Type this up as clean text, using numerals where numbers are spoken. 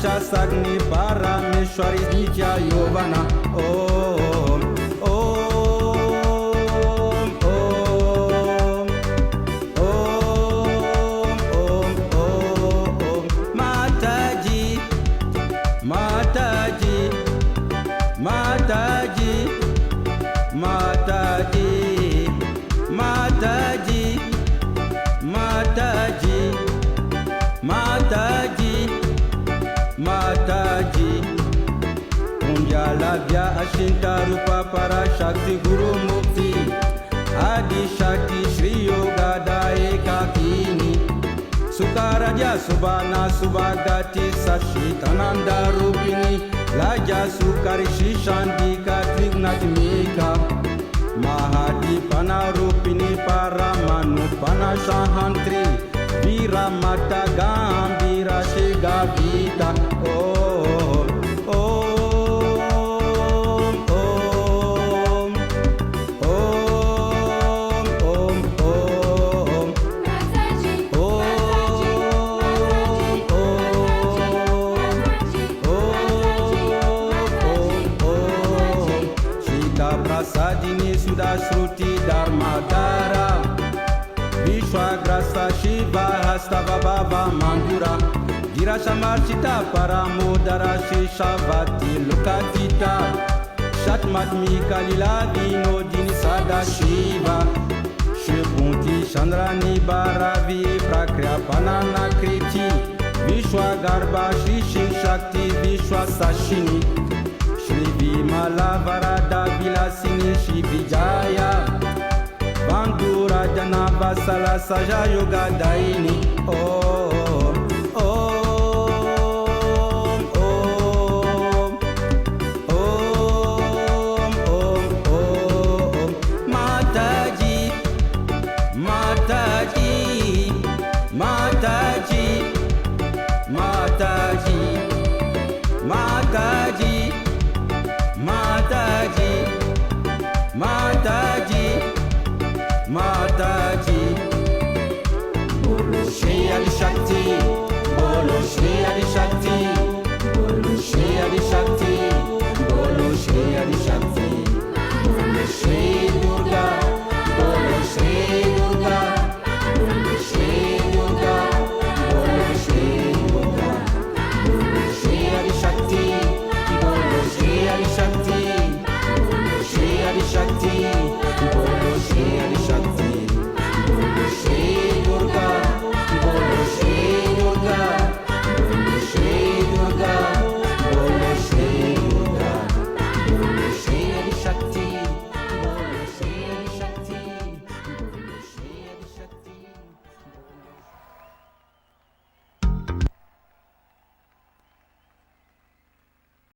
Masha Sagni Parameshwari Nitya Yovana Om Om Om Om Om Mataji Mataji Mataji Mataji Mataji Mataji Mataji Mataji Punjalabhya Ashintarupa Parashakti Guru Mukti Adi Shakti Shri Yoga Daeka Kini Sukaraja Subhana Subhagati Sashitananda Rupini Laja Sukari Shishandika Trignatmika Mahadi Panarupini Paramanu Panashahantri Vira Mata Gambira Shiga Vita Om Om Om Om Om Om Mataji, Shita Prasadini Sudashruti Dharmadara Vishwagrasa Shiva Hastavabhava Mandura Girashamarchita Paramodara Shishavati Lokatita Shatmatmika Lila Vinodini Sada Shiva Shibunti Chandrani Bharavi Prakriya Banana Kriti Vishwagarbha Shri Shiv Shakti Vishwasashini Shri Vimala Varada Vilasini Shri Vijaya Bandura Janava Sala Saja Yoga Daini Om Om Om Om Om Om Mataji Mataji Mataji Mataji Mataji Mataji Mataji Mataji Bolo Shri Adi Shakti Bolo Shri Adi